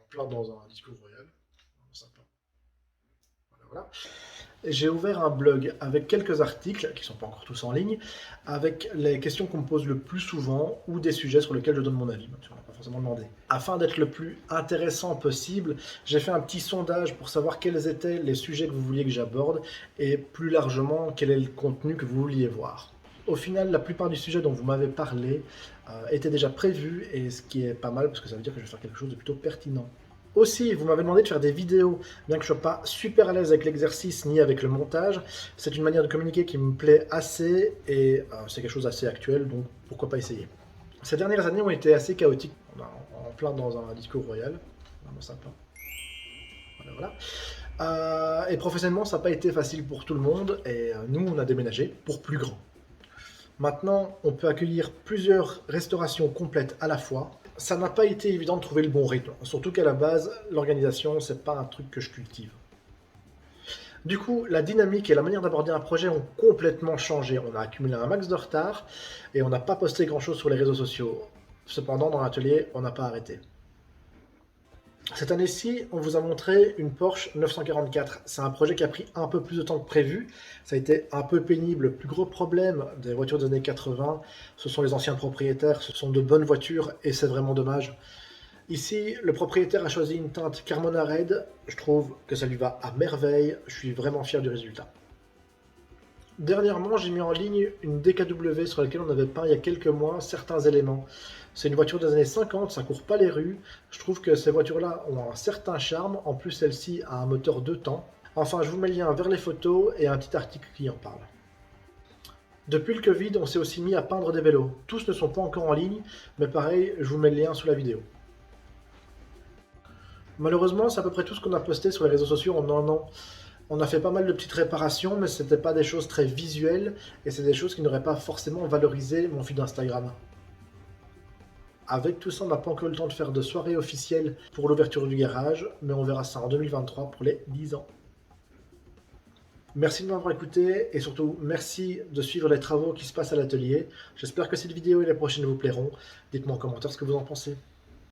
plein dans un discours royal. Sympa. Voilà. J'ai ouvert un blog avec quelques articles, qui ne sont pas encore tous en ligne, avec les questions qu'on me pose le plus souvent ou des sujets sur lesquels je donne mon avis, même si on n'a pas forcément demandé. Afin d'être le plus intéressant possible, j'ai fait un petit sondage pour savoir quels étaient les sujets que vous vouliez que j'aborde et plus largement quel est le contenu que vous vouliez voir. Au final, la plupart du sujet dont vous m'avez parlé était déjà prévu, et ce qui est pas mal parce que ça veut dire que je vais faire quelque chose de plutôt pertinent. Aussi, vous m'avez demandé de faire des vidéos, bien que je ne sois pas super à l'aise avec l'exercice ni avec le montage. C'est une manière de communiquer qui me plaît assez et c'est quelque chose d'assez actuel, donc pourquoi pas essayer. Ces dernières années ont été assez chaotiques. On est en plein dans un discours royal, vraiment sympa. Voilà. Et professionnellement, ça n'a pas été facile pour tout le monde et nous, on a déménagé pour plus grand. Maintenant, on peut accueillir plusieurs restaurations complètes à la fois. Ça n'a pas été évident de trouver le bon rythme, surtout qu'à la base, l'organisation, c'est pas un truc que je cultive. Du coup, la dynamique et la manière d'aborder un projet ont complètement changé. On a accumulé un max de retard et on n'a pas posté grand chose sur les réseaux sociaux. Cependant, dans l'atelier, on n'a pas arrêté. Cette année-ci, on vous a montré une Porsche 944. C'est un projet qui a pris un peu plus de temps que prévu. Ça a été un peu pénible. Le plus gros problème des voitures des années 80, ce sont les anciens propriétaires. Ce sont de bonnes voitures et c'est vraiment dommage. Ici, le propriétaire a choisi une teinte Carmona Red. Je trouve que ça lui va à merveille. Je suis vraiment fier du résultat. Dernièrement, j'ai mis en ligne une DKW sur laquelle on avait peint il y a quelques mois certains éléments. C'est une voiture des années 50, ça court pas les rues. Je trouve que ces voitures-là ont un certain charme. En plus, celle-ci a un moteur 2 temps. Enfin, je vous mets le lien vers les photos et un petit article qui en parle. Depuis le Covid, on s'est aussi mis à peindre des vélos. Tous ne sont pas encore en ligne, mais pareil, je vous mets le lien sous la vidéo. Malheureusement, c'est à peu près tout ce qu'on a posté sur les réseaux sociaux en un an. On a fait pas mal de petites réparations, mais ce n'était pas des choses très visuelles, et c'est des choses qui n'auraient pas forcément valorisé mon feed Instagram. Avec tout ça, on n'a pas encore eu le temps de faire de soirée officielle pour l'ouverture du garage, mais on verra ça en 2023 pour les 10 ans. Merci de m'avoir écouté, et surtout merci de suivre les travaux qui se passent à l'atelier. J'espère que cette vidéo et les prochaines vous plairont. Dites-moi en commentaire ce que vous en pensez.